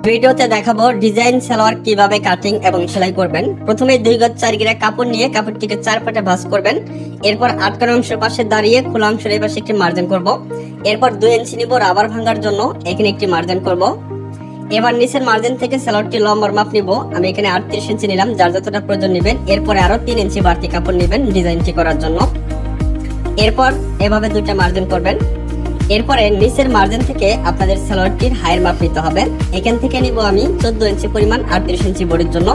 ভিডিওতে দেখাবো ডিজাইন সালোয়ার কিভাবে কাটিং এবং সেলাই করবেন। প্রথমে 2 গজ 4 গিরা কাপড় নিয়ে কাপড়টিকে 4 পাটে ভাঁজ করবেন। এরপর আটকানো অংশের পাশে দাঁড়িয়ে খোলা অংশের এই পাশে একটি মার্জিন করব। এরপর 2 ইঞ্চি নিব রাবার ভাঙার জন্য, এখানে একটি মার্জিন করব। এবার নিচের মার্জিন থেকে সালোয়ারটি লম্বার মাপ নিব। আমি এখানে 38 ইঞ্চি নিলাম, যার যতটা প্রয়োজন নেবেন। এরপরে আরো 3 ইঞ্চি বাড়তি কাপড় নেবেন ডিজাইনটি করার জন্য। এরপর এভাবে 2টা মার্জিন করবেন। এরপরে নিচের মার্জিন থেকে আপনাদের সালোয়ারটির হাইয়ের মাপ নিতে হবে। এখান থেকে নিব আমি 14 ইঞ্চি পরিমাণ 38 ইঞ্চি বডির জন্য।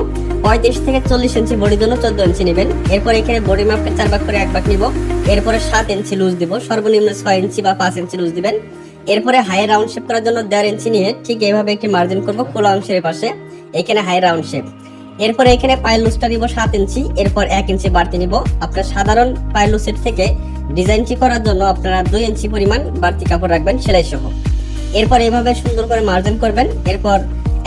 35 থেকে 40 ইঞ্চি বডির জন্য 14 ইঞ্চি নেবেন। এরপর এখানে বডি মাপকে 4 ভাগ করে 1 ভাগ নিব। এরপরে 7 ইঞ্চি লুজ দিব, সর্বনিম্ন 6 ইঞ্চি বা 5 ইঞ্চি লুজ দিবেন। এরপরে হাই রাউন্ড শেপ করার জন্য 1.5 ইঞ্চি নিয়ে ঠিক এইভাবে একটি মার্জিন করব খোলা অংশের পাশে, এখানে হাই রাউন্ড শেপ। এরপরে এখানে পায়ের লুজটা নিব 7 ইঞ্চি, এরপর 1 ইঞ্চি বাড়তি নিব। আপনার সাধারণ পায়ের লুজের থেকে ডিজাইনটি করার জন্য আপনারা 2 ইঞ্চি পরিমাণ বাড়তি কাপড় রাখবেন সেলাই সহ। এরপর এইভাবে সুন্দর করে মার্জিন করবেন। এরপর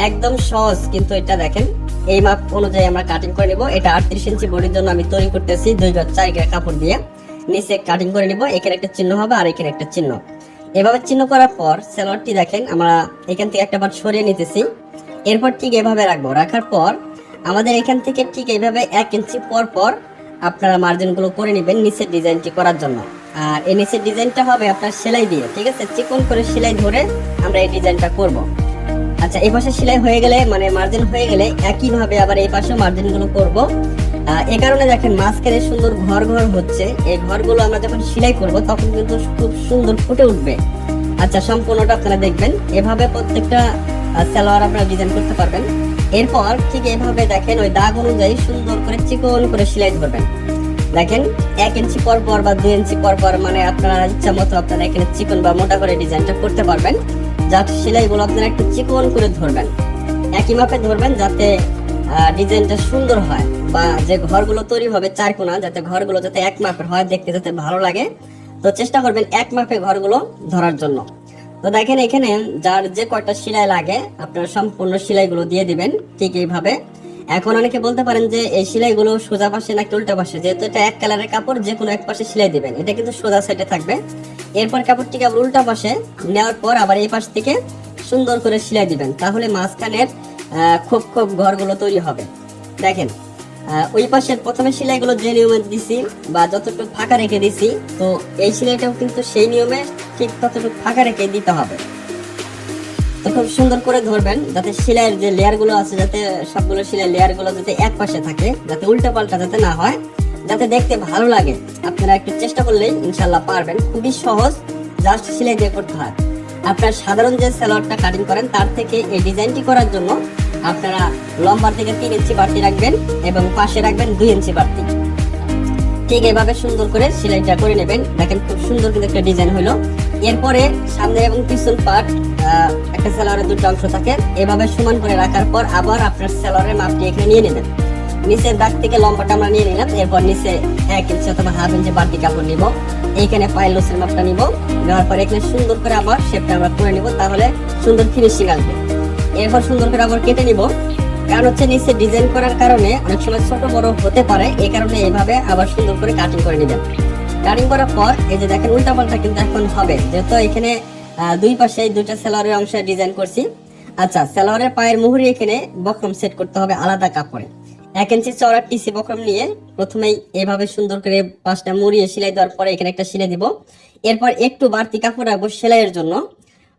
একদম সহজ, কিন্তু এটা দেখেন এই মাপ অনুযায়ী আমরা কাটিং করে নিব। এটা 38 ইঞ্চি বডির জন্য আমি তৈরি করতেছি 2 গজ 4 গিরা কাপড় দিয়ে। নিচে কাটিং করে নিব, এখানে একটা চিহ্ন হবে আর এখানে একটা চিহ্ন। এভাবে চিহ্ন করার পর সালোয়ারটি দেখেন আমরা এখান থেকে একটা বার সরিয়ে নিতেছি। এরপর ঠিক এভাবে রাখবো। রাখার পর আমাদের এখান থেকে ঠিক এইভাবে 1 ইঞ্চি পর পর আপনারা মার্জিন গুলো করে নেবেন নিচের ডিজাইনটি করার জন্য। আর এই নিচের ডিজাইনটা হবে আপনার সেলাই দিয়ে, ঠিক আছে? চিকন করে সেলাই ধরে আমরা এই ডিজাইনটা করব। আচ্ছা, এই পাশে সেলাই হয়ে গেলে মানে মার্জিন হয়ে গেলে একই ভাবে আবার এই পাশে মার্জিন গুলো করব। এই কারণে দেখেন মাঝখানে সুন্দর ঘর ঘর হচ্ছে। এই ঘরগুলো আমরা যখন সেলাই করব তখন কিন্তু খুব সুন্দর ফুটে উঠবে। আচ্ছা, সম্পূর্ণটা আপনারা দেখবেন। এভাবে প্রত্যেকটা সালোয়ার আপনারা ডিজাইন করতে পারবেন। এরপর ঠিক এভাবে দেখেন ওই দাগ অনুযায়ী সুন্দর করে চিকন করে সেলাই ধরবেন। দেখেন 1 ইঞ্চি পর পর বা 2 ইঞ্চি পর পর মানে আপনারা ইচ্ছা মতো আপনারা এখানে চিকন বা মোটা করে ডিজাইনটা করতে পারবেন। যাতে সেলাইগুলো আপনারা একটু চিকন করে ধরবেন, একই মাপে ধরবেন যাতে ডিজাইনটা সুন্দর হয়, বা যে ঘরগুলো তৈরি হবে 4 কোণা যাতে ঘরগুলো যাতে এক মাপের হয়, দেখতে যাতে ভালো লাগে। তো চেষ্টা করবেন এক মাপে ঘরগুলো ধরার জন্য। তো দেখেন এখানে যার যে কয়টা সেলাই লাগে আপনারা সম্পূর্ণ সেলাইগুলো দিয়ে দিবেন ঠিক এইভাবে। এখন অনেকে বলতে পারেন যে এই সেলাইগুলো সোজা পাশে নাকি উল্টা পাশে, যেহেতু এটা এক কালারের কাপড় যে কোনো এক পাশে সেলাই দিবেন, এটা কিন্তু সোজা সাইডে থাকবে। এরপর কাপড়টিকে আবার উল্টা পাশে নেওয়ার পর আবার এই পাশ থেকে সুন্দর করে সেলাই দিবেন, তাহলে মাঝখানের খোপ খোপ ঘরগুলো তৈরি হবে। দেখেন ওই পাশের প্রথমে সেলাইগুলো যে নিয়মে দিছি বা যতটুকু ফাঁকা রেখে দিছি, তো এই সেলাইটাও কিন্তু সেই নিয়মে ঠিক ততটুকু ফাঁকা রেখে দিতে হবে। তো খুব সুন্দর করে ধরবেন যাতে সেলাইয়ের যে লেয়ার গুলো আছে যাতে সবগুলো সেলাই লেয়ার গুলো যাতে এক পাশে থাকে, যাতে উল্টা পাল্টা যাতে না হয়, যাতে দেখতে ভালো লাগে। আপনারা একটু চেষ্টা করলেই ইনশাল্লাহ পারবেন। খুবই সহজ, জাস্ট সেলাই দিয়ে করতে হয়। আপনারা সাধারণ যে সালোয়ারটা কাটিং করেন তার থেকে এই ডিজাইনটি করার জন্য আপনারা লম্বার থেকে 3 ইঞ্চি বাড়তি রাখবেন এবং পাশে রাখবেন 2 ইঞ্চি বাড়তি। ঠিক এভাবে সুন্দর করে সেলাইটা করে নেবেন। দেখেন খুব সুন্দর কিন্তু একটা ডিজাইন হলো। এরপরে সামনে এবং পিছন পার্ট একটা সালোয়ারের 2টা অংশ থাকে, এভাবে সমান করে রাখার পর আবার আপনার সালোয়ারের মাপটি এখানে নিয়ে নেবেন। নিচের দাগ থেকে লম্বাটা আমরা নিয়ে নিলাম। এরপর নিচে 1 ইঞ্চি অথবা হাফ ইঞ্চি বাড়তি কাপড় নিব। এইখানে পায়ের লুসের মাপটা নিব। নেওয়ার পর এখানে সুন্দর করে আবার শেপটা আমরা করে নিব, তাহলে সুন্দর ফিনিশিং আসবে। এরপর সুন্দর করে আবার কেটে নিব, কারণ হচ্ছে নিচে ডিজাইন করার কারণে অনেক সময় ছোট বড় হতে পারে, এই কারণে এইভাবে আবার সুন্দর করে কাটিং করে নেবেন। কাটিং করার পর এই যে দেখেন উল্টা পাল্টা কিন্তু এখন হবে, যেহেতু এখানে 2 পাশে 2টা সালোয়ারের অংশে ডিজাইন করছি। আচ্ছা, সালোয়ারের পায়ের মুহুরি এখানে বক্রম সেট করতে হবে আলাদা কাপড়ে। 1 ইঞ্চি চওড়া টিসি বক্রম নিয়ে প্রথমেই এভাবে সুন্দর করে পাঁচটা মুড়িয়ে সেলাই দেওয়ার পরে এখানে একটা সেলাই দিব। এরপর একটু বাড়তি কাপড় রাখবো সেলাইয়ের জন্য।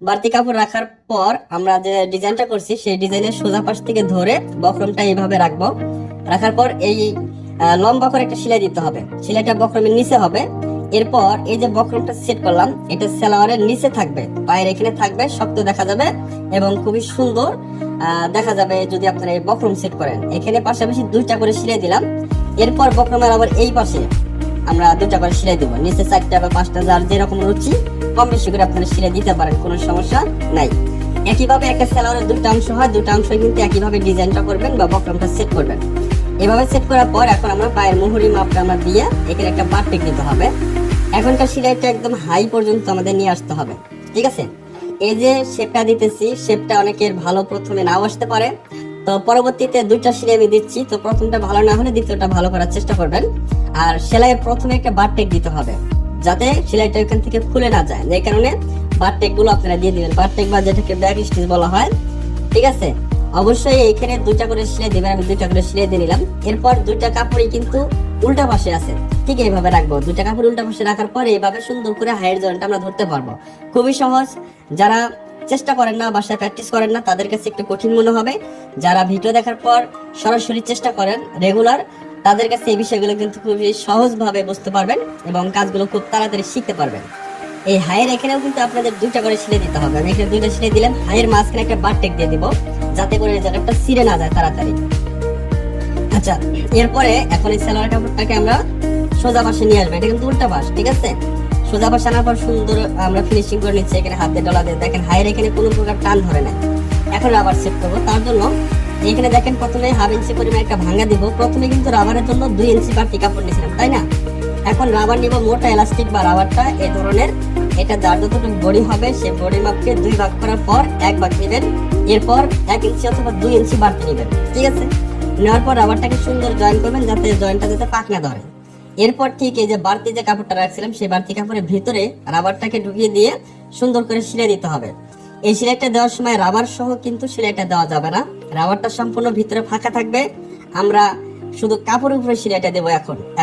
বাড়তি কাপড় রাখার পর আমরা যে ডিজাইনটা করছি সেই ডিজাইনের সোজা পাশ থেকে ধরে বক্রমটা এইভাবে রাখবো। রাখার পর এই লম্বা করে একটা সেলাই দিতে হবে, সেলাইটা বক্রমের নিচে হবে। এরপর এই যে বক্রমটা সেট করলাম এটা সালোয়ারের নিচে থাকবে, পায়ের এখানে থাকবে, শক্ত দেখা যাবে এবং খুবই সুন্দর দেখা যাবে যদি আপনারা এই বক্রম সেট করেন। এখানে পাশাপাশি 2টা করে সেলাই দিলাম। এরপর বক্রমের আবার এই পাশে আমরা 2টা করে সেলাই দেবো, নিচে 4টা বা 5টা, যার যেরকম রুচি কম বেশি করে আপনারা সেলাই দিতে পারেন, কোনো সমস্যা নাই। একইভাবে একটা সালোয়ারের 2টা অংশ হয়, 2টা অংশ কিন্তু একইভাবে ডিজাইনটা করবেন বা বক্রমটা সেট করবেন। এভাবে সেট করার পর এখন আমরা পায়ের মুহুরি মাপটা আমরা দিয়ে এখানে একটা পাট টেক নিতে হবে। এখনকার সেলাইটা একদম হাই পর্যন্ত আমাদের নিয়ে আসতে হবে, ঠিক আছে? এই যে শেপটা দিতেছি, শেপটা অনেকের ভালো প্রথমে নাও আসতে পারে, তো পরবর্তীতে 2টা সেলাই আমি দিচ্ছি, তো প্রথমটা ভালো না হলে দ্বিতীয়টা ভালো করার চেষ্টা করবেন। আর সেলাইয়ের প্রথমে একটা বাট টেক দিতে হবে যাতে সেলাইটা এখান থেকে খুলে না যায়, এই কারণে বাট টেক গুলো আপনারা দিয়ে দিবেন। বাট টেক বা যেটাকে ব্যাক স্টিচ বলা হয়, ঠিক আছে। অবশ্যই এইখানে 2টা করে সেলাই দিবেন, আমি 2টা করে সেলাই দিয়ে নিলাম। এরপর 2টা কাপড়ই কিন্তু উল্টা পাশে আছে, ঠিক এইভাবে রাখবো। 2টা কাপড় উল্টা পাশে রাখার পর এইভাবে সুন্দর করে হাইয়ের জয়েন্টটা আমরা ধরতে পারবো। খুবই সহজ। যারা চেষ্টা করেন না, বাসায় প্র্যাকটিস করেন না, তাদের কাছে একটু কঠিন মনে হবে। যারা ভিডিও দেখার পর সরাসরি চেষ্টা করেন রেগুলার, তাদের কাছে এই বিষয়গুলো কিন্তু খুবই সহজভাবে বুঝতে পারবেন এবং কাজগুলো খুব তাড়াতাড়ি শিখতে পারবেন। এই হাইয়ের এখানেও কিন্তু আপনাদের 2টা করে সেলাই দিতে হবে। আমি এখানে 2টা সেলাই দিলাম। হাইয়ের মাঝখানে একটা বাট টেক দিয়ে দিব, যাতে করে এই জায়গাটা ছিঁড়ে না যায় তাড়াতাড়ি। আচ্ছা, এরপরে এখন এই সালোয়ার কাপড়টাকে আমরা সোজা পাশে নিয়ে আসবো। এটা কিন্তু উল্টা পাশ, ঠিক আছে। সোজা পাশে আনার পর সুন্দর আমরা ফিনিশিং করে নিচ্ছি। এখানে হাতে ডলা দিয়ে দেখেন হাইয়ের এখানে কোনো প্রকার টান ধরে না। এখন রাবার সেট করবো। তার জন্য এখানে দেখেন প্রথমে 1/2 ইঞ্চি পরিমাণ একটা ভাঙা দিব। প্রথমে কিন্তু রাবারের জন্য 2 ইঞ্চি বাড়তি কাপড় নিয়েছিলাম, তাই না? এখন রাবার নিব মোটা এলাস্টিক বা রাবারটা এই ধরনের। এটা যার যতটুকু বডি হবে সেই বডি মাপকে 2 ভাগ করার পর 1 ভাগ নেবেন। এরপর 1 ইঞ্চি অথবা 2 ইঞ্চি বাড়তি নেবেন, ঠিক আছে। নেওয়ার পর রাবারটাকে সুন্দর জয়েন করবেন, যাতে জয়েন্টটা যাতে পাক না ধরে। এরপর ঠিক এই যে বাড়তি যে কাপড়টা রাখছিলাম, সেই বাড়তি কাপড়ের ভিতরে রাবারটাকে ঢুকিয়ে দিয়ে সুন্দর করে সেলাই দিতে হবে। এই সেলাইটা দেওয়ার সময় রাবার সহ কিন্তু সেলাইটা দেওয়া যাবে না। রাবারটা সম্পূর্ণ ভিতরে ফাঁকা থাকবে। আমরা শুধু কাপড়ের উপরে সেলাইটা দেবো।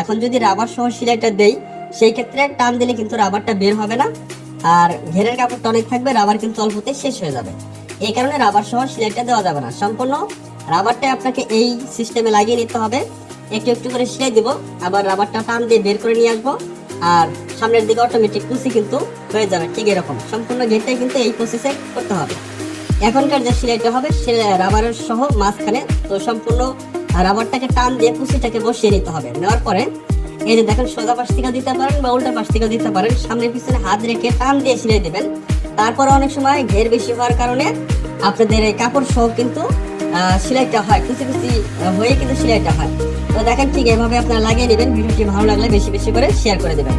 এখন যদি রাবার সহ সেলাইটা দেই, সেই ক্ষেত্রে টান দিলে কিন্তু রাবারটা বের হবে না, আর ঘেরের কাপড়টা অনেক থাকবে, রাবার কিন্তু অল্পতে শেষ হয়ে যাবে। এই কারণে রাবার সহ সেলাইটা দেওয়া যাবে না। সম্পূর্ণ রাবারটা আপনাকে এই সিস্টেমে লাগিয়ে নিতে হবে। একটু একটু করে সেলাই দিব, আবার রাবারটা টান দিয়ে বের করে নিয়ে আসবো, আর সামনের দিকে অটোমেটিক কুচি কিন্তু হয়ে যাবে। ঠিক এরকম সম্পূর্ণ ঘেরটাই কিন্তু এই প্রসেসে করতে হবে। এখনকার যে সেলাইটা হবে রাবারের সহ মাঝখানে, তো সম্পূর্ণ রাবারটাকে টান দিয়ে কুচিটাকে বসিয়ে নিতে হবে। নেওয়ার পরে এই যে দেখেন সোজা পাশ থেকে দিতে পারেন বা উল্টা পাশ থেকে দিতে পারেন। সামনে পিছনে হাত রেখে টান দিয়ে সেলাই দিবেন। তারপরে অনেক সময় ঘের বেশি হওয়ার কারণে আপনাদের এই কাপড় সহ কিন্তু সেলাইটা হয়, কুচি কুচি হয়ে কিন্তু সেলাইটা হয়। তো দেখেন ঠিক এভাবে আপনারা লাগিয়ে নেবেন। ভিডিওটি ভালো লাগলে বেশি বেশি করে শেয়ার করে দেবেন।